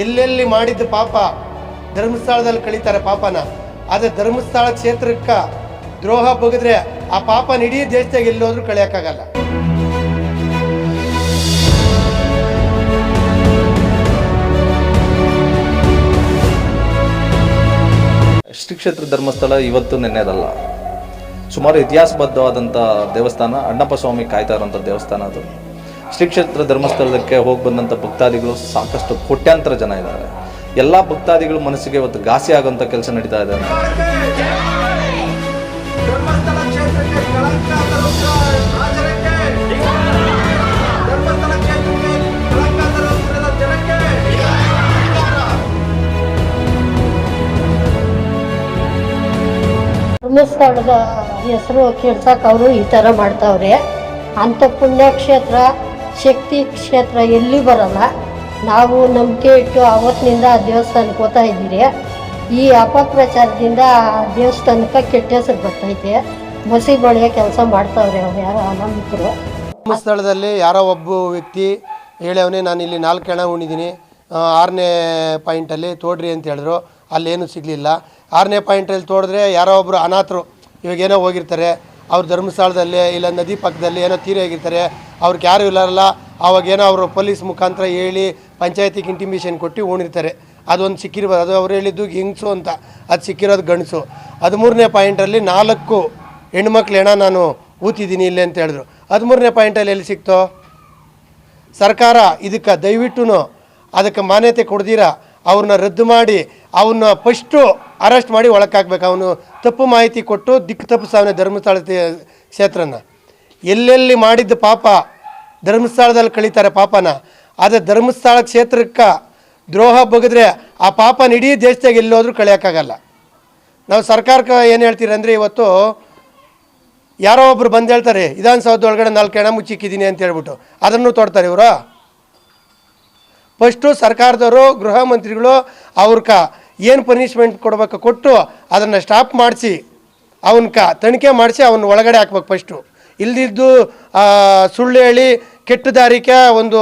ಎಲ್ಲೆಲ್ಲಿ ಮಾಡಿದ್ದ ಪಾಪ ಧರ್ಮಸ್ಥಳದಲ್ಲಿ ಕಳೀತಾರೆ ಪಾಪನ. ಆದರೆ ಧರ್ಮಸ್ಥಳ ಕ್ಷೇತ್ರಕ್ಕೆ ದ್ರೋಹ ಬಗೆದ್ರೆ ಆ ಪಾಪನ ಇಡೀ ದೇಶದಾಗ ಎಲ್ಲೋದ್ರೂ ಕಳಿಯೋಕ್ಕಾಗಲ್ಲ. ಶ್ರೀ ಕ್ಷೇತ್ರ ಧರ್ಮಸ್ಥಳ ಇವತ್ತು ನೆನ್ನೆದಲ್ಲ. ಸುಮಾರು ಇತಿಹಾಸಬದ್ಧವಾದಂಥ ದೇವಸ್ಥಾನ, ಅಣ್ಣಪ್ಪ ಸ್ವಾಮಿ ಕಾಯ್ತಾ ಇರೋಂಥ ದೇವಸ್ಥಾನ ಅದು. ಶ್ರೀ ಕ್ಷೇತ್ರ ಧರ್ಮಸ್ಥಳಕ್ಕೆ ಹೋಗಿ ಬಂದಂಥ ಭಕ್ತಾದಿಗಳು ಸಾಕಷ್ಟು ಕೋಟ್ಯಾಂತರ ಜನ ಇದ್ದಾರೆ. ಎಲ್ಲ ಭಕ್ತಾದಿಗಳು ಮನಸ್ಸಿಗೆ ಇವತ್ತು ಘಾಸಿ ಆಗುವಂಥ ಕೆಲಸ ನಡೀತಾ ಇದೆ. ಧರ್ಮಸ್ಥಳದ ಹೆಸರು ಕೆಡ್ಸಕ್ಕೆ ಅವರು ಈ ಥರ ಮಾಡ್ತಾವ್ರೆ. ಅಂಥ ಪುಣ್ಯಕ್ಷೇತ್ರ, ಶಕ್ತಿ ಕ್ಷೇತ್ರ ಎಲ್ಲಿ ಬರಲ್ಲ. ನಾವು ನಂಬಿಕೆ ಇಟ್ಟು ಅವತ್ತಿನಿಂದ ಆ ದೇವಸ್ಥಾನಕ್ಕೆ ಹೋಗ್ತಾ ಇದ್ದೀರಿ. ಈ ಅಪಪ್ರಚಾರದಿಂದ ದೇವಸ್ಥಾನಕ್ಕೆ ಕೆಟ್ಟ ಹೆಸರು ಬರ್ತೈತೆ. ಮಸಿ ಬಳಿಯೋ ಕೆಲಸ ಮಾಡ್ತಾವ್ರೆ ಅವ್ರು ಯಾರೋ ಅನಾಮಿಕರು. ಧರ್ಮಸ್ಥಳದಲ್ಲಿ ಯಾರೋ ಒಬ್ಬ ವ್ಯಕ್ತಿ ಹೇಳವನೇ, ನಾನು ಇಲ್ಲಿ 4 ಹೆಣ ಉಣಿದ್ದೀನಿ, 6ನೇ ಪಾಯಿಂಟಲ್ಲಿ ತೋಡ್ರಿ ಅಂತ ಹೇಳಿದ್ರು. ಅಲ್ಲೇನೂ ಸಿಗಲಿಲ್ಲ. 6ನೇ ಪಾಯಿಂಟಲ್ಲಿ ತೋಡಿದ್ರೆ ಯಾರೋ ಒಬ್ಬರು ಅನಾಥರು ಇವಾಗೇನೋ ಹೋಗಿರ್ತಾರೆ, ಅವ್ರು ಧರ್ಮಸ್ಥಳದಲ್ಲಿ ಇಲ್ಲ ನದಿ ಪಕ್ಕದಲ್ಲಿ ಏನೋ ತೀರಿ ಹೋಗಿರ್ತಾರೆ, ಅವ್ರಿಗೆ ಯಾರೂ ಇಲ್ಲರಲ್ಲ. ಅವಾಗೇನೋ ಅವರು ಪೊಲೀಸ್ ಮುಖಾಂತರ ಹೇಳಿ ಪಂಚಾಯತಿಗೆ ಇಂಟಿಮೇಷನ್ ಕೊಟ್ಟು ಉಣಿರ್ತಾರೆ. ಅದೊಂದು ಸಿಕ್ಕಿರ್ಬೋದು. ಅದು ಅವ್ರು ಹೇಳಿದ್ದು ಹೆಂಗಸು ಅಂತ, ಅದು ಸಿಕ್ಕಿರೋದು ಗಂಡಸು. 13ನೇ ಪಾಯಿಂಟಲ್ಲಿ 4 ಹೆಣ್ಮಕ್ಳು ಹೆಣ ನಾನು ಊತಿದ್ದೀನಿ ಇಲ್ಲೇ ಅಂತ ಹೇಳಿದ್ರು. 13ನೇ ಪಾಯಿಂಟಲ್ಲಿ ಎಲ್ಲಿ ಸಿಕ್ತೋ? ಸರ್ಕಾರ ಇದಕ್ಕೆ ದಯವಿಟ್ಟು ಅದಕ್ಕೆ ಮಾನ್ಯತೆ ಕೊಡ್ದಿರ ಅವ್ರನ್ನ ರದ್ದು ಮಾಡಿ ಅವನ್ನ ಫಸ್ಟು ಅರೆಸ್ಟ್ ಮಾಡಿ ಒಳಕ್ಕಾಗಬೇಕು. ಅವನು ತಪ್ಪು ಮಾಹಿತಿ ಕೊಟ್ಟು ದಿಕ್ಕು ತಪ್ಪಿಸವನೇ ಧರ್ಮಸ್ಥಳ ಕ್ಷೇತ್ರನ. ಎಲ್ಲೆಲ್ಲಿ ಮಾಡಿದ್ದ ಪಾಪ ಧರ್ಮಸ್ಥಳದಲ್ಲಿ ಕಳೀತಾರೆ ಪಾಪನ. ಆದರೆ ಧರ್ಮಸ್ಥಳ ಕ್ಷೇತ್ರಕ್ಕೆ ದ್ರೋಹ ಬಗೆದ್ರೆ ಆ ಪಾಪನ ಇಡೀ ದೇಶದಾಗ ಎಲ್ಲೋದ್ರೂ ಕಳಿಯೋಕ್ಕಾಗಲ್ಲ. ನಾವು ಸರ್ಕಾರಕ್ಕೆ ಏನು ಹೇಳ್ತೀರಿ ಅಂದರೆ, ಇವತ್ತು ಯಾರೋ ಒಬ್ಬರು ಬಂದು ಹೇಳ್ತಾರೆ ವಿಧಾನಸೌಧ ಒಳಗಡೆ 4 ಹೆಣ ಮುಚ್ಚಿಕ್ಕಿದ್ದೀನಿ ಅಂತ ಹೇಳ್ಬಿಟ್ಟು ಅದನ್ನು ತೊಡ್ತಾರೆ ಇವರು. ಫಸ್ಟು ಸರ್ಕಾರದವರು, ಗೃಹ ಮಂತ್ರಿಗಳು ಅವ್ರಕ್ಕ ಏನು ಪನಿಷ್ಮೆಂಟ್ ಕೊಡಬೇಕು ಕೊಟ್ಟು ಅದನ್ನು ಸ್ಟಾಪ್ ಮಾಡಿಸಿ ಅವನ್ಕ ತನಿಖೆ ಮಾಡಿಸಿ ಅವನ್ನ ಒಳಗಡೆ ಹಾಕ್ಬೇಕು ಫಸ್ಟು. ಇಲ್ದಿದ್ದು ಸುಳ್ಳು ಹೇಳಿ ಕೆಟ್ಟ ದಾರಿಕೆ, ಒಂದು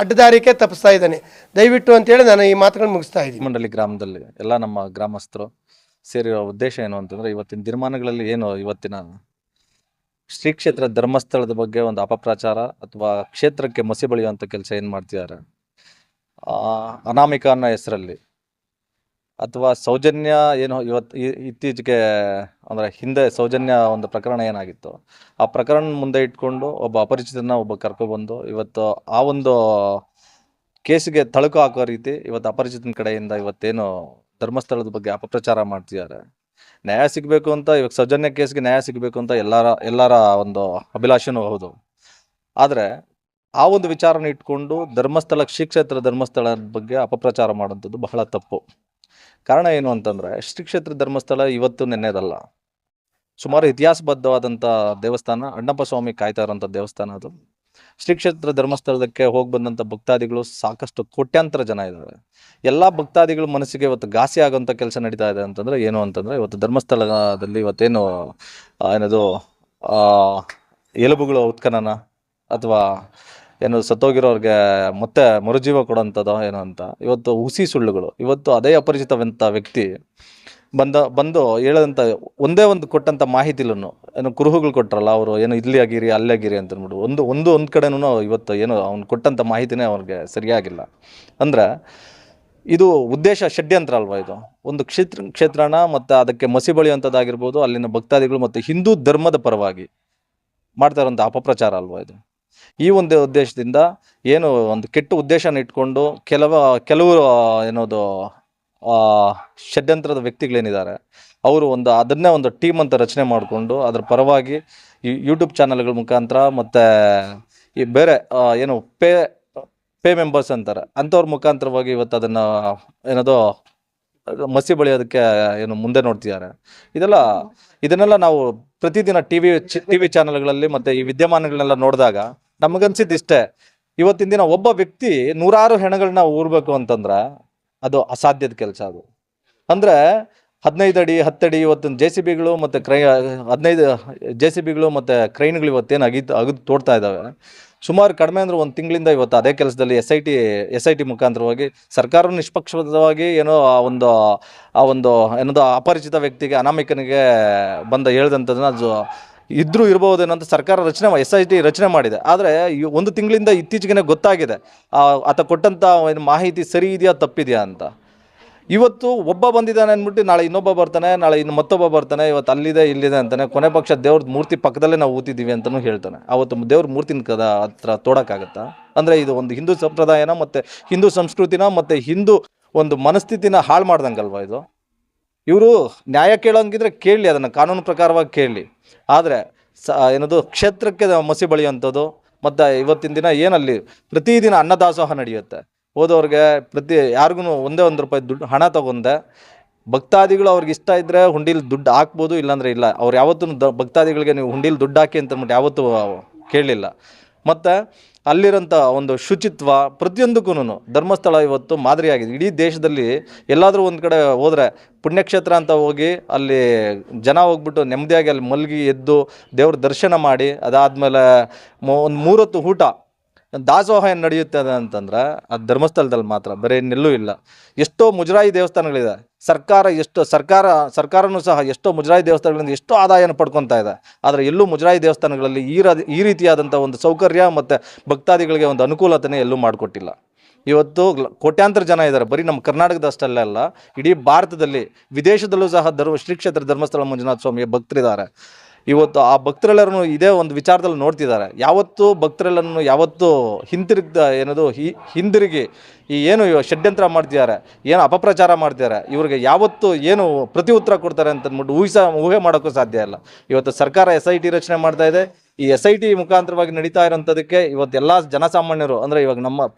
ಅಡ್ಡದಾರಿಕೆ ತಪ್ಪಿಸ್ತಾ ಇದ್ದಾನೆ. ದಯವಿಟ್ಟು ಅಂತೇಳಿ ನಾನು ಈ ಮಾತುಗಳನ್ನು ಮುಗಿಸ್ತಾ ಇದ್ದೀನಿ. ಮಂಡಳಿ ಗ್ರಾಮದಲ್ಲಿ ಎಲ್ಲ ನಮ್ಮ ಗ್ರಾಮಸ್ಥರು ಸೇರಿರೋ ಉದ್ದೇಶ ಏನು ಅಂತಂದರೆ, ಇವತ್ತಿನ ದಿನಮಾನಗಳಲ್ಲಿ ಏನು ಇವತ್ತಿನ ಶ್ರೀ ಕ್ಷೇತ್ರ ಧರ್ಮಸ್ಥಳದ ಬಗ್ಗೆ ಒಂದು ಅಪಪ್ರಚಾರ ಅಥವಾ ಕ್ಷೇತ್ರಕ್ಕೆ ಮಸಿ ಬಳಿಯುವಂಥ ಕೆಲಸ ಏನು ಮಾಡ್ತಿದ್ದಾರೆ, ಅನಾಮಿಕ ಅನ್ನೋ ಹೆಸರಲ್ಲಿ ಅಥವಾ ಸೌಜನ್ಯ ಏನು ಇವತ್ತು ಇತ್ತೀಚೆಗೆ ಅಂದರೆ ಹಿಂದೆ ಸೌಜನ್ಯ ಒಂದು ಪ್ರಕರಣ ಏನಾಗಿತ್ತು, ಆ ಪ್ರಕರಣ ಮುಂದೆ ಇಟ್ಕೊಂಡು ಒಬ್ಬ ಅಪರಿಚಿತನ ಕರ್ಕೊಬಂದು ಇವತ್ತು ಆ ಒಂದು ಕೇಸಿಗೆ ತಳುಕು ಹಾಕೋ ರೀತಿ ಇವತ್ತು ಅಪರಿಚಿತನ ಕಡೆಯಿಂದ ಇವತ್ತೇನು ಧರ್ಮಸ್ಥಳದ ಬಗ್ಗೆ ಅಪಪ್ರಚಾರ ಮಾಡ್ತಿದ್ದಾರೆ. ನ್ಯಾಯ ಸಿಗಬೇಕು ಅಂತ, ಇವಾಗ ಸೌಜನ್ಯ ಕೇಸ್ಗೆ ನ್ಯಾಯ ಸಿಗಬೇಕು ಅಂತ ಎಲ್ಲರ ಒಂದು ಅಭಿಲಾಷೆನೂ ಹೌದು. ಆದರೆ ಆ ಒಂದು ವಿಚಾರನ ಇಟ್ಕೊಂಡು ಶ್ರೀ ಕ್ಷೇತ್ರ ಧರ್ಮಸ್ಥಳದ ಬಗ್ಗೆ ಅಪಪ್ರಚಾರ ಮಾಡುವಂಥದ್ದು ಬಹಳ ತಪ್ಪು. ಕಾರಣ ಏನು ಅಂತಂದರೆ, ಶ್ರೀ ಕ್ಷೇತ್ರ ಧರ್ಮಸ್ಥಳ ಇವತ್ತು ನೆನ್ನೆದಲ್ಲ. ಸುಮಾರು ಇತಿಹಾಸಬದ್ಧವಾದಂಥ ದೇವಸ್ಥಾನ, ಅಣ್ಣಪ್ಪ ಸ್ವಾಮಿ ಕಾಯ್ತಾ ಇರೋಂಥ ದೇವಸ್ಥಾನ ಅದು. ಶ್ರೀ ಕ್ಷೇತ್ರ ಧರ್ಮಸ್ಥಳಕ್ಕೆ ಹೋಗಿ ಬಂದಂಥ ಭಕ್ತಾದಿಗಳು ಸಾಕಷ್ಟು ಕೋಟ್ಯಾಂತರ ಜನ ಇದ್ದಾರೆ. ಎಲ್ಲ ಭಕ್ತಾದಿಗಳು ಮನಸ್ಸಿಗೆ ಇವತ್ತು ಘಾಸಿ ಆಗುವಂಥ ಕೆಲಸ ನಡೀತಾ ಇದೆ ಅಂತಂದರೆ ಏನು ಅಂತಂದರೆ, ಇವತ್ತು ಧರ್ಮಸ್ಥಳದಲ್ಲಿ ಇವತ್ತೇನು ಏನದು ಎಲುಬುಗಳ ಉತ್ಖನನ ಅಥವಾ ಏನು ಸತ್ತೋಗಿರೋರಿಗೆ ಮತ್ತೆ ಮರುಜೀವ ಕೊಡೋಂಥದ್ದು ಏನು ಅಂತ ಇವತ್ತು ಹುಸಿ ಸುಳ್ಳುಗಳು. ಇವತ್ತು ಅದೇ ಅಪರಿಚಿತವಂಥ ವ್ಯಕ್ತಿ ಬಂದು ಹೇಳೋದಂಥ ಒಂದೇ ಒಂದು ಕೊಟ್ಟಂಥ ಮಾಹಿತಿಲೂ ಏನು ಕುರುಹುಗಳು ಕೊಟ್ಟರಲ್ಲ ಅವರು, ಏನು ಇಲ್ಲಿ ಆಗಿರಿ ಅಲ್ಲೇ ಆಗಿರಿ ಅಂತ ಅಂದ್ಬಿಟ್ಟು ಒಂದು ಕಡೆನೂ ಇವತ್ತು ಏನು ಅವ್ನು ಕೊಟ್ಟಂಥ ಮಾಹಿತಿನೇ ಅವ್ರಿಗೆ ಸರಿಯಾಗಿಲ್ಲ. ಅಂದರೆ ಇದು ಉದ್ದೇಶ ಷಡ್ಯಂತ್ರ ಅಲ್ವಾ? ಇದು ಒಂದು ಕ್ಷೇತ್ರನ ಮತ್ತು ಅದಕ್ಕೆ ಮಸಿ ಬಳಿಯುವಂಥದ್ದಾಗಿರ್ಬೋದು, ಅಲ್ಲಿನ ಭಕ್ತಾದಿಗಳು ಮತ್ತು ಹಿಂದೂ ಧರ್ಮದ ಪರವಾಗಿ ಮಾಡ್ತಾ ಇರೋಂಥ ಅಪಪ್ರಚಾರ ಅಲ್ವಾ ಇದು? ಈ ಒಂದು ಉದ್ದೇಶದಿಂದ ಏನು ಒಂದು ಕೆಟ್ಟ ಉದ್ದೇಶನ ಇಟ್ಕೊಂಡು ಕೆಲವರು ಏನೋದು ಷಡ್ಯಂತ್ರದ ವ್ಯಕ್ತಿಗಳೇನಿದ್ದಾರೆ ಅವರು ಅದನ್ನೇ ಒಂದು ಟೀಮ್ ಅಂತ ರಚನೆ ಮಾಡಿಕೊಂಡು ಅದರ ಪರವಾಗಿ ಯೂಟ್ಯೂಬ್ ಚಾನಲ್ಗಳ ಮುಖಾಂತರ ಮತ್ತು ಈ ಬೇರೆ ಏನು ಪೇ ಮೆಂಬರ್ಸ್ ಅಂತಾರೆ ಅಂಥವ್ರ ಮುಖಾಂತರವಾಗಿ ಇವತ್ತು ಅದನ್ನು ಏನದು ಮಸಿ ಬಳಿಯೋದಕ್ಕೆ ಏನು ಮುಂದೆ ನೋಡ್ತಿದ್ದಾರೆ. ಇದನ್ನೆಲ್ಲ ನಾವು ಪ್ರತಿದಿನ ಟಿ ವಿ ಚಾನಲ್ಗಳಲ್ಲಿ ಮತ್ತು ಈ ವಿದ್ಯಮಾನಗಳನ್ನೆಲ್ಲ ನೋಡಿದಾಗ ನಮಗನ್ಸಿದ್ದಿಷ್ಟೇ, ಇವತ್ತಿನ ದಿನ ಒಬ್ಬ ವ್ಯಕ್ತಿ 100 ಹೆಣಗಳನ್ನ ಊರ್ಬೇಕು ಅಂತಂದ್ರೆ ಅದು ಅಸಾಧ್ಯದ ಕೆಲಸ. ಅದು ಅಂದರೆ 15 ಅಡಿ 10 ಅಡಿ ಇವತ್ತಿನ JCBಗಳು ಮತ್ತು 15 JCBಗಳು ಮತ್ತು ಕ್ರೈನ್ಗಳು ಇವತ್ತೇನು ಅಗಿದು ತೋಡ್ತಾ ಇದ್ದಾವೆ. ಸುಮಾರು ಕಡಿಮೆ ಅಂದ್ರೆ 1 ತಿಂಗಳಿಂದ ಇವತ್ತು ಅದೇ ಕೆಲಸದಲ್ಲಿ ಎಸ್ ಐ ಟಿ ಮುಖಾಂತರವಾಗಿ ಸರ್ಕಾರ ನಿಷ್ಪಕ್ಷಪಾತವಾಗಿ ಏನೋ ಆ ಒಂದು ಏನೋ ಅಪರಿಚಿತ ವ್ಯಕ್ತಿಗೆ ಅನಾಮಿಕನಿಗೆ ಬಂದ ಹೇಳ್ದಂಥದ್ದನ್ನ ಅದು ಇದ್ರೂ ಇರ್ಬೋದೇನಂತ ಸರ್ಕಾರ SIT ರಚನೆ ಮಾಡಿದೆ. ಆದರೆ 1 ತಿಂಗಳಿಂದ ಇತ್ತೀಚೆಗೆ ಗೊತ್ತಾಗಿದೆ ಆತ ಕೊಟ್ಟಂಥ ಮಾಹಿತಿ ಸರಿ ಇದೆಯಾ ತಪ್ಪಿದೆಯಾ ಅಂತ. ಇವತ್ತು ಒಬ್ಬ ಬಂದಿದ್ದಾನೆ ಅಂದ್ಬಿಟ್ಟು ನಾಳೆ ಇನ್ನೊಬ್ಬ ಬರ್ತಾನೆ, ನಾಳೆ ಇನ್ನು ಮತ್ತೊಬ್ಬ ಬರ್ತಾನೆ, ಇವತ್ತು ಅಲ್ಲಿದೆ ಇಲ್ಲಿದೆ ಅಂತಾನೆ, ಕೊನೆ ಪಕ್ಷ ದೇವ್ರ ಮೂರ್ತಿ ಪಕ್ಕದಲ್ಲೇ ನಾವು ಊತಿದ್ದೀವಿ ಅಂತಲೂ ಹೇಳ್ತಾನೆ. ಅವತ್ತು ದೇವ್ರ ಮೂರ್ತಿನ ಹತ್ರ ತೋಡೋಕ್ಕಾಗತ್ತಾ? ಅಂದರೆ ಇದು ಒಂದು ಹಿಂದೂ ಸಂಪ್ರದಾಯನ ಮತ್ತು ಹಿಂದೂ ಸಂಸ್ಕೃತಿನ ಮತ್ತು ಹಿಂದೂ ಒಂದು ಮನಸ್ಥಿತಿನ ಹಾಳು ಮಾಡ್ದಂಗಲ್ವಾ ಇದು? ಇವರು ನ್ಯಾಯ ಕೇಳೋಂಗಿದ್ರೆ ಕೇಳಲಿ, ಅದನ್ನು ಕಾನೂನು ಪ್ರಕಾರವಾಗಿ ಕೇಳಲಿ. ಆದರೆ ಏನದು ಕ್ಷೇತ್ರಕ್ಕೆ ಮಸಿ ಬಳಿಯುವಂಥದ್ದು ಮತ್ತು ಇವತ್ತಿನ ದಿನ ಏನಲ್ಲಿ ಪ್ರತಿದಿನ ಅನ್ನದಾಸೋಹ ನಡೆಯುತ್ತೆ. ಹೋದವ್ರಿಗೆ ಯಾರಿಗೂ ಒಂದೇ ₹1 ದುಡ್ಡು ಹಣ ತಗೊಂಡೆ ಭಕ್ತಾದಿಗಳು ಅವ್ರಿಗೆ ಇಷ್ಟ ಇದ್ದರೆ ಹುಂಡೀಲಿ ದುಡ್ಡು ಹಾಕ್ಬೋದು, ಇಲ್ಲಾಂದರೆ ಇಲ್ಲ. ಅವ್ರು ಯಾವತ್ತೂ ಭಕ್ತಾದಿಗಳಿಗೆ ನೀವು ಹುಂಡೀಲಿ ದುಡ್ಡು ಹಾಕಿ ಅಂತಂದ್ಬಿಟ್ಟು ಯಾವತ್ತೂ ಕೇಳಲಿಲ್ಲ. ಮತ್ತು ಅಲ್ಲಿರೋಂಥ ಒಂದು ಶುಚಿತ್ವ ಪ್ರತಿಯೊಂದಕ್ಕೂ ಧರ್ಮಸ್ಥಳ ಇವತ್ತು ಮಾದರಿಯಾಗಿದೆ. ಇಡೀ ದೇಶದಲ್ಲಿ ಎಲ್ಲಾದರೂ ಒಂದು ಕಡೆ ಹೋದರೆ ಪುಣ್ಯಕ್ಷೇತ್ರ ಅಂತ ಹೋಗಿ ಅಲ್ಲಿ ಜನ ಹೋಗ್ಬಿಟ್ಟು ನೆಮ್ಮದಿಯಾಗಿ ಅಲ್ಲಿ ಮಲಗಿ ಎದ್ದು ದೇವ್ರ ದರ್ಶನ ಮಾಡಿ ಅದಾದಮೇಲೆ ಒಂದು 3 ಹೊತ್ತು ಊಟ ದಾಸೋಹ ಏನು ನಡೆಯುತ್ತೆ ಅಂತಂದ್ರೆ ಅದು ಧರ್ಮಸ್ಥಳದಲ್ಲಿ ಮಾತ್ರ, ಬೇರೆ ಇನ್ನೆಲ್ಲೂ ಇಲ್ಲ. ಎಷ್ಟೋ ಮುಜರಾಯಿ ದೇವಸ್ಥಾನಗಳಿದೆ. ಸರ್ಕಾರನೂ ಸಹ ಎಷ್ಟೋ ಮುಜರಾಯಿ ದೇವಸ್ಥಾನಗಳಿಂದ ಎಷ್ಟೋ ಆದಾಯನ ಪಡ್ಕೊತಾ ಇದೆ. ಆದರೆ ಎಲ್ಲೂ ಮುಜರಾಯಿ ದೇವಸ್ಥಾನಗಳಲ್ಲಿ ಈ ರೀತಿಯಾದಂಥ ಒಂದು ಸೌಕರ್ಯ ಮತ್ತು ಭಕ್ತಾದಿಗಳಿಗೆ ಒಂದು ಅನುಕೂಲತೆಯೇ ಎಲ್ಲೂ ಮಾಡಿಕೊಟ್ಟಿಲ್ಲ. ಇವತ್ತು ಕೋಟ್ಯಾಂತರ ಜನ ಇದ್ದಾರೆ, ಬರೀ ನಮ್ಮ ಕರ್ನಾಟಕದಷ್ಟಲ್ಲೇ ಅಲ್ಲ, ಇಡೀ ಭಾರತದಲ್ಲಿ ವಿದೇಶದಲ್ಲೂ ಸಹ ಶ್ರೀ ಕ್ಷೇತ್ರ ಧರ್ಮಸ್ಥಳ ಮಂಜುನಾಥ ಸ್ವಾಮಿಯ ಭಕ್ತರಿದ್ದಾರೆ. ಇವತ್ತು ಆ ಭಕ್ತರೆಲ್ಲರೂ ಇದೇ ಒಂದು ವಿಚಾರದಲ್ಲಿ ನೋಡ್ತಿದ್ದಾರೆ. ಯಾವತ್ತೂ ಭಕ್ತರೆಲ್ಲರನ್ನು ಯಾವತ್ತೂ ಹಿಂದಿರುಗಿ ಏನು ಷಡ್ಯಂತ್ರ ಮಾಡ್ತಿದ್ದಾರೆ, ಏನು ಅಪಪ್ರಚಾರ ಮಾಡ್ತಿದ್ದಾರೆ, ಇವ್ರಿಗೆ ಯಾವತ್ತೂ ಏನು ಪ್ರತಿ ಉತ್ತರ ಕೊಡ್ತಾರೆ ಅಂತಂದ್ಬಿಟ್ಟು ಊಹೆ ಮಾಡೋಕ್ಕೂ ಸಾಧ್ಯ ಇಲ್ಲ. ಇವತ್ತು ಸರ್ಕಾರ SIT ರಚನೆ ಮಾಡ್ತಾ ಇದೆ. ಈ SIT ಮುಖಾಂತರವಾಗಿ ನಡೀತಾ ಇರೋಂಥದಕ್ಕೆ ಇವತ್ತು ಎಲ್ಲ ಜನಸಾಮಾನ್ಯರು ಅಂದರೆ ಇವಾಗ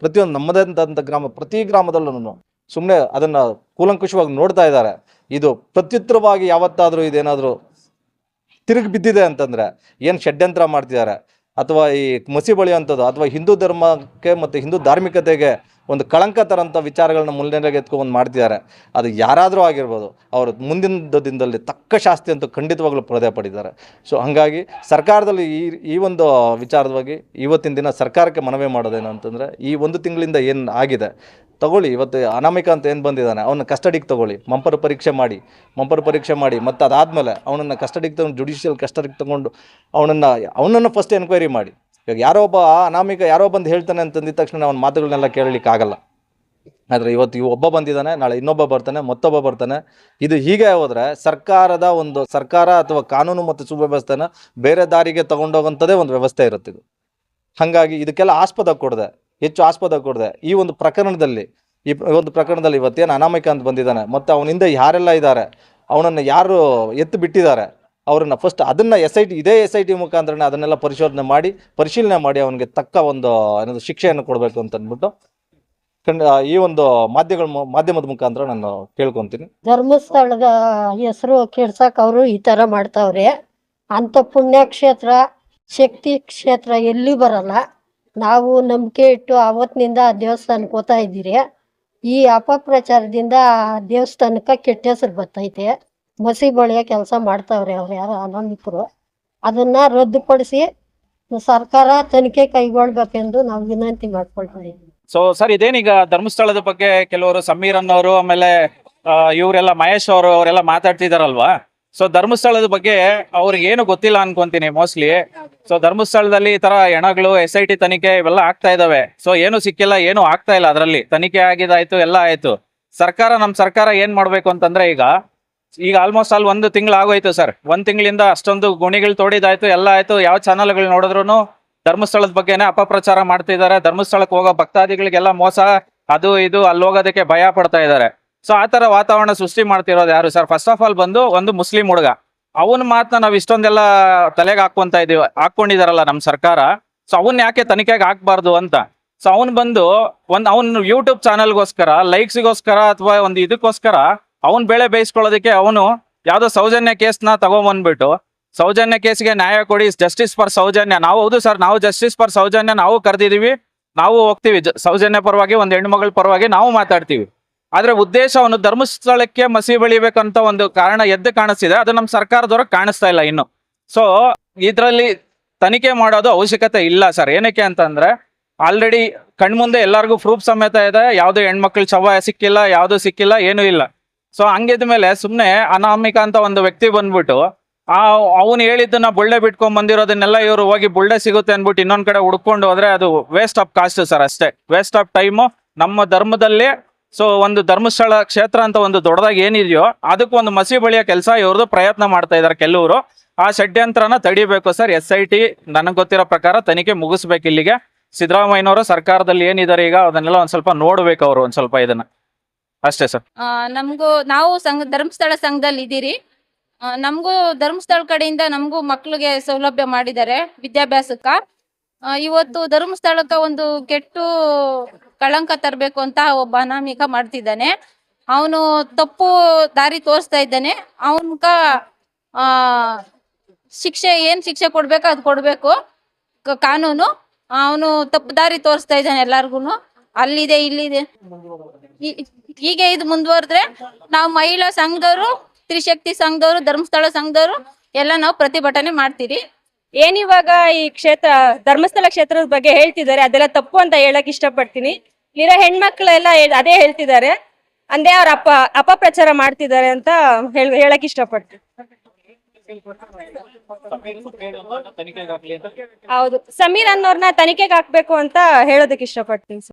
ನಮ್ಮದಂಥ ಪ್ರತಿ ಗ್ರಾಮದಲ್ಲೂ ಸುಮ್ಮನೆ ಅದನ್ನು ಕೂಲಂಕುಷವಾಗಿ ನೋಡ್ತಾ ಇದ್ದಾರೆ. ಇದು ಪ್ರತ್ಯುತ್ತರವಾಗಿ ಯಾವತ್ತಾದರೂ ಇದೇನಾದರೂ ತಿರುಗಿ ಬಿದ್ದಿದೆ ಅಂತಂದರೆ ಏನು ಷಡ್ಯಂತ್ರ ಮಾಡ್ತಿದ್ದಾರೆ ಅಥವಾ ಈ ಮಸಿ ಬಳಿಯುವಂಥದ್ದು ಅಥವಾ ಹಿಂದೂ ಧರ್ಮಕ್ಕೆ ಮತ್ತು ಹಿಂದೂ ಧಾರ್ಮಿಕತೆಗೆ ಒಂದು ಕಳಂಕ ತರೋಂಥ ವಿಚಾರಗಳನ್ನ ಮುನ್ನೆಲೆಗೆ ಎತ್ಕೊಂಡು ಮಾಡ್ತಿದ್ದಾರೆ. ಅದು ಯಾರಾದರೂ ಆಗಿರ್ಬೋದು, ಅವರು ಮುಂದಿನ ದಿನದಲ್ಲಿ ತಕ್ಕ ಶಾಸ್ತಿ ಅಂತೂ ಖಂಡಿತವಾಗ್ಲೂ ಪಡೆದೇ ಪಡಿದ್ದಾರೆ. ಸೊ ಹಾಗಾಗಿ ಸರ್ಕಾರದಲ್ಲಿ ಈ ಒಂದು ವಿಚಾರವಾಗಿ ಇವತ್ತಿನ ದಿನ ಸರ್ಕಾರಕ್ಕೆ ಮನವಿ ಮಾಡೋದೇನು ಅಂತಂದರೆ, ಈ 1 ತಿಂಗಳಿಂದ ಏನು ಆಗಿದೆ ತಗೊಳ್ಳಿ. ಇವತ್ತು ಅನಾಮಿಕ ಅಂತ ಏನು ಬಂದಿದ್ದಾನೆ ಅವನ್ನ ಕಸ್ಟಡಿಗೆ ತೊಗೊಳ್ಳಿ, ಮಂಪರು ಪರೀಕ್ಷೆ ಮಾಡಿ ಮತ್ತು ಅದಾದಮೇಲೆ ಅವನನ್ನು ಕಸ್ಟಡಿಗೆ ತಗೊಂಡು ಜುಡಿಷಿಯಲ್ ಕಸ್ಟಡಿಗೆ ತೊಗೊಂಡು ಅವನನ್ನು ಫಸ್ಟ್ ಎನ್ಕ್ವೈರಿ ಮಾಡಿ. ಇವಾಗ ಅನಾಮಿಕ ಯಾರೋ ಬಂದು ಹೇಳ್ತಾನೆ ಅಂತಂದಿದ ತಕ್ಷಣ ಅವನ ಮಾತುಗಳನ್ನೆಲ್ಲ ಕೇಳಲಿಕ್ಕಾಗಲ್ಲ. ಆದರೆ ಇವತ್ತು ಒಬ್ಬ ಬಂದಿದ್ದಾನೆ, ನಾಳೆ ಇನ್ನೊಬ್ಬ ಬರ್ತಾನೆ, ಮತ್ತೊಬ್ಬ ಬರ್ತಾನೆ. ಇದು ಹೀಗೆ ಹೋದರೆ ಸರ್ಕಾರ ಅಥವಾ ಕಾನೂನು ಮತ್ತು ಸುವ್ಯವಸ್ಥೆನ ಬೇರೆ ದಾರಿಗೆ ತಗೊಂಡೋಗೋಂಥದ್ದೇ ಒಂದು ವ್ಯವಸ್ಥೆ ಇರುತ್ತೆ ಇದು. ಹಾಗಾಗಿ ಇದಕ್ಕೆಲ್ಲ ಹೆಚ್ಚು ಆಸ್ಪದ ಕೊಡದೆ ಈ ಒಂದು ಪ್ರಕರಣದಲ್ಲಿ ಇವತ್ತೇನು ಅನಾಮಿಕ ಅಂತ ಬಂದಿದ್ದಾನೆ ಮತ್ತು ಅವನಿಂದ ಯಾರೆಲ್ಲ ಇದ್ದಾರೆ, ಅವನನ್ನು ಯಾರು ಎತ್ತು ಬಿಟ್ಟಿದ್ದಾರೆ, ಅವರನ್ನು ಫಸ್ಟ್ ಅದನ್ನು ಇದೇ SIT ಮುಖಾಂತರ ಅದನ್ನೆಲ್ಲ ಪರಿಶೀಲನೆ ಮಾಡಿ ಅವನಿಗೆ ತಕ್ಕ ಒಂದು ಶಿಕ್ಷೆಯನ್ನು ಕೊಡಬೇಕು ಅಂತ ಅಂದ್ಬಿಟ್ಟು ಈ ಒಂದು ಮಾಧ್ಯಮದ ಮುಖಾಂತರ ನಾನು ಕೇಳ್ಕೊತೀನಿ. ಧರ್ಮಸ್ಥಳದ ಹೆಸರು ಕೆಡ್ಸಕ್ಕೆ ಅವರು ಈ ಥರ ಮಾಡ್ತಾವ್ರೆ. ಅಂಥ ಪುಣ್ಯಕ್ಷೇತ್ರ ಶಕ್ತಿ ಕ್ಷೇತ್ರ ಎಲ್ಲಿ ಬರಲ್ಲ. ನಾವು ನಂಬಿಕೆ ಇಟ್ಟು ಅವತ್ತಿನಿಂದ ಆ ದೇವಸ್ಥಾನಕ್ಕೆ ಹೋಗ್ತಾ ಇದ್ದೀರಿ. ಈ ಅಪಪ್ರಚಾರದಿಂದ ಆ ದೇವಸ್ಥಾನಕ್ಕೆ ಕೆಟ್ಟ ಹೆಸರು ಬರ್ತೈತೆ. ಮಸಿ ಬಳಿಯೋ ಕೆಲಸ ಮಾಡ್ತಾವ್ರೆ ಅವ್ರು ಯಾರು ಅನಾಮಿಕರು. ಅದನ್ನು ರದ್ದುಪಡಿಸಿ ಸರ್ಕಾರ ತನಿಖೆ ಕೈಗೊಳ್ಬೇಕೆಂದು ನಾವು ವಿನಂತಿ ಮಾಡ್ಕೊಳ್ತಾ ಇದ್ದೀವಿ. ಸೊ ಸರ್, ಇದೇನೀಗ ಧರ್ಮಸ್ಥಳದ ಬಗ್ಗೆ ಕೆಲವರು ಸಮೀರ್ ಅನ್ನೋರು ಆಮೇಲೆ ಇವರೆಲ್ಲ ಮಹೇಶ್ ಅವರೆಲ್ಲ ಮಾತಾಡ್ತಿದಾರಲ್ವಾ. ಸೊ ಧರ್ಮಸ್ಥಳದ ಬಗ್ಗೆ ಅವ್ರಿಗೆ ಏನು ಗೊತ್ತಿಲ್ಲ ಅನ್ಕೊಂತೀನಿ ಮೋಸ್ಟ್ಲಿ. ಸೊ ಧರ್ಮಸ್ಥಳದಲ್ಲಿ ಈ ತರ ಹೆಣಗಳು SIT ತನಿಖೆ ಇವೆಲ್ಲ ಆಗ್ತಾ ಇದಾವೆ. ಸೊ ಏನು ಸಿಕ್ಕಿಲ್ಲ, ಏನು ಆಗ್ತಾ ಇಲ್ಲ. ಅದರಲ್ಲಿ ತನಿಖೆ ಆಗಿದಾಯ್ತು, ಎಲ್ಲ ಆಯ್ತು. ನಮ್ಮ ಸರ್ಕಾರ ಏನ್ ಮಾಡ್ಬೇಕು ಅಂತಂದ್ರೆ ಈಗ ಆಲ್ಮೋಸ್ಟ್ ಆಲ್ 1 ತಿಂಗಳು ಆಗೋಯ್ತು ಸರ್. 1 ತಿಂಗಳಿಂದ ಅಷ್ಟೊಂದು ಗುಣಿಗಳು ತೋಡಿದಾಯ್ತು, ಎಲ್ಲ ಆಯ್ತು. ಯಾವ ಚಾನಲ್ಗಳು ನೋಡಿದ್ರು ಧರ್ಮಸ್ಥಳದ ಬಗ್ಗೆನೇ ಅಪಪ್ರಚಾರ ಮಾಡ್ತಿದ್ದಾರೆ. ಧರ್ಮಸ್ಥಳಕ್ಕೆ ಹೋಗೋ ಭಕ್ತಾದಿಗಳಿಗೆಲ್ಲ ಮೋಸ, ಅದು ಇದು, ಅಲ್ಲಿ ಹೋಗೋದಕ್ಕೆ ಭಯ ಪಡ್ತಾ ಇದ್ದಾರೆ. ಸೊ ಆ ತರ ವಾತಾವರಣ ಸೃಷ್ಟಿ ಮಾಡ್ತಿರೋದು ಯಾರು ಸರ್? ಫಸ್ಟ್ ಆಫ್ ಆಲ್ ಬಂದು ಒಂದು ಮುಸ್ಲಿಂ ಹುಡುಗ, ಅವನ ಮಾತನ್ನ ನಾವು ಇಷ್ಟೊಂದೆಲ್ಲ ತಲೆಗೆ ಹಾಕೊಂಡಿದಾರಲ್ಲ ನಮ್ಮ ಸರ್ಕಾರ. ಸೊ ಅವನ್ ಯಾಕೆ ತನಿಖೆಗೆ ಹಾಕ್ಬಾರ್ದು ಅಂತ. ಸೊ ಅವ್ನು ಬಂದು ಅವ್ನು ಯೂಟ್ಯೂಬ್ ಚಾನಲ್ಗೋಸ್ಕರ, ಲೈಕ್ಸ್ಗೋಸ್ಕರ ಅಥವಾ ಒಂದು ಇದಕ್ಕೋಸ್ಕರ ಅವ್ನ್ ಬೆಳೆ ಬೇಯಿಸ್ಕೊಳ್ಳೋದಕ್ಕೆ ಅವನು ಯಾವ್ದೋ ಸೌಜನ್ಯ ಕೇಸ್ನ ತಗೊಂಬಂದ್ಬಿಟ್ಟು, ಸೌಜನ್ಯ ಕೇಸ್ಗೆ ನ್ಯಾಯ ಕೊಡಿ, ಜಸ್ಟಿಸ್ ಫಾರ್ ಸೌಜನ್ಯ. ಹೌದು ಸರ್, ನಾವು ಜಸ್ಟಿಸ್ ಫಾರ್ ಸೌಜನ್ಯ ನಾವು ಕರೆದಿದೀವಿ, ನಾವು ಹೋಗ್ತೀವಿ ಸೌಜನ್ಯ ಪರವಾಗಿ, ಒಂದು ಹೆಣ್ಮಗಳ ಪರವಾಗಿ ನಾವು ಮಾತಾಡ್ತೀವಿ. ಆದ್ರೆ ಉದ್ದೇಶ ಅವನು ಧರ್ಮಸ್ಥಳಕ್ಕೆ ಮಸಿ ಬೆಳಿಬೇಕಂತ ಒಂದು ಕಾರಣ ಎದ್ದು ಕಾಣಿಸ್ತಿದೆ. ಅದು ನಮ್ಮ ಸರ್ಕಾರದವ್ರಿಗೆ ಕಾಣಿಸ್ತಾ ಇಲ್ಲ ಇನ್ನು. ಸೊ ಇದರಲ್ಲಿ ತನಿಖೆ ಮಾಡೋದು ಅವಶ್ಯಕತೆ ಇಲ್ಲ ಸರ್. ಏನಕ್ಕೆ ಅಂತಂದ್ರೆ ಆಲ್ರೆಡಿ ಕಣ್ಮುಂದೆ ಎಲ್ಲರಿಗೂ ಪ್ರೂಫ್ ಸಮೇತ ಇದೆ, ಯಾವ್ದು ಹೆಣ್ಮಕ್ಳು ಶವ ಸಿಕ್ಕಿಲ್ಲ, ಯಾವ್ದು ಸಿಕ್ಕಿಲ್ಲ, ಏನೂ ಇಲ್ಲ. ಸೊ ಹಂಗಿದ್ಮೇಲೆ ಸುಮ್ನೆ ಅನಾಮಿಕ ಅಂತ ಒಂದು ವ್ಯಕ್ತಿ ಬಂದ್ಬಿಟ್ಟು ಅವನು ಹೇಳಿದ್ದನ್ನ ಬುಳ್ಳೆ ಬಿಟ್ಕೊಂಡ್ ಬಂದಿರೋದನ್ನೆಲ್ಲ ಇವರು ಹೋಗಿ ಬುಳ್ಳೆ ಸಿಗುತ್ತೆ ಅನ್ಬಿಟ್ಟು ಇನ್ನೊಂದ್ ಕಡೆ ಹುಡ್ಕೊಂಡು ಹೋದ್ರೆ ಅದು ವೇಸ್ಟ್ ಆಫ್ ಕಾಸ್ಟ್ ಸರ್, ಅಷ್ಟೇ. Waste of time. ನಮ್ಮ ಧರ್ಮದಲ್ಲಿ ಸೊ ಒಂದು ಧರ್ಮಸ್ಥಳ ಕ್ಷೇತ್ರ ಅಂತ ಒಂದು ದೊಡ್ಡದಾಗಿ ಏನಿದೆಯೋ ಅದಕ್ಕೆ ಒಂದು ಮಸಿ ಬಳಿಯ ಕೆಲಸ ಇವ್ರದ್ದು ಪ್ರಯತ್ನ ಮಾಡ್ತಾ ಇದಾರೆ ಕೆಲವರು. ಆ ಷಡ್ಯಂತ್ರನ ತಡಿಬೇಕು ಸರ್. SIT ನನಗೆ ಗೊತ್ತಿರೋ ಪ್ರಕಾರ ತನಿಖೆ ಮುಗಿಸ್ಬೇಕು ಇಲ್ಲಿಗೆ. ಸಿದ್ದರಾಮಯ್ಯನವರು ಸರ್ಕಾರದಲ್ಲಿ ಏನಿದ್ದಾರೆ ಈಗ ಅದನ್ನೆಲ್ಲ ಒಂದ್ ಸ್ವಲ್ಪ ನೋಡ್ಬೇಕು ಅವರು, ಒಂದ್ ಸ್ವಲ್ಪ ಇದನ್ನ, ಅಷ್ಟೇ ಸರ್. ನಾವು ಧರ್ಮಸ್ಥಳ ಸಂಘದಲ್ಲಿ ಇದ್ದೀರಿ. ನಮಗೂ ಧರ್ಮಸ್ಥಳ ಕಡೆಯಿಂದ ನಮಗೂ ಮಕ್ಳಿಗೆ ಸೌಲಭ್ಯ ಮಾಡಿದ್ದಾರೆ ವಿದ್ಯಾಭ್ಯಾಸಕ್ಕ. ಇವತ್ತು ಧರ್ಮಸ್ಥಳಕ್ಕ ಒಂದು ಕೆಟ್ಟು ಕಳಂಕ ತರಬೇಕು ಅಂತ ಒಬ್ಬ ಅನಾಮಿಕ ಮಾಡ್ತಿದ್ದಾನೆ. ಅವನು ತಪ್ಪು ದಾರಿ ತೋರಿಸ್ತಾ ಇದ್ದಾನೆ. ಅವನ್ಕ ಏನ್ ಶಿಕ್ಷೆ ಕೊಡ್ಬೇಕು ಅದು ಕೊಡ್ಬೇಕು ಕಾನೂನು. ಅವನು ತಪ್ಪು ದಾರಿ ತೋರಿಸ್ತಾ ಇದ್ದಾನೆ ಎಲ್ಲಾರ್ಗುನು. ಅಲ್ಲಿದೆ ಇಲ್ಲಿದೆ. ಹೀಗೆ ಇದು ಮುಂದುವರೆದ್ರೆ ನಾವು ಮಹಿಳಾ ಸಂಘದವರು, ತ್ರಿಶಕ್ತಿ ಸಂಘದವರು, ಧರ್ಮಸ್ಥಳ ಸಂಘದವರು ಎಲ್ಲ ನಾವು ಪ್ರತಿಭಟನೆ ಮಾಡ್ತೀರಿ. ಏನಿವಾಗ ಈ ಧರ್ಮಸ್ಥಳ ಕ್ಷೇತ್ರದ ಬಗ್ಗೆ ಹೇಳ್ತಿದ್ದಾರೆ, ಅದೆಲ್ಲ ತಪ್ಪು ಅಂತ ಹೇಳಕ್ ಇಷ್ಟಪಡ್ತೀನಿ. ಇಲ್ಲಿರೋ ಹೆಣ್ಮಕ್ಳೆಲ್ಲ ಅದೇ ಹೇಳ್ತಿದ್ದಾರೆ, ಅಂದೇ ಅವ್ರ ಅಪಪ್ರಚಾರ ಮಾಡ್ತಿದ್ದಾರೆ ಅಂತ ಹೇಳಕ್ ಇಷ್ಟಪಡ್ತೀನಿ. ಹೌದು, ಸಮೀರ್ ಅನ್ನೋರ್ನ ತನಿಖೆಗೆ ಹಾಕ್ಬೇಕು ಅಂತ ಹೇಳೋದಕ್ಕೆ ಇಷ್ಟಪಡ್ತೀನಿ.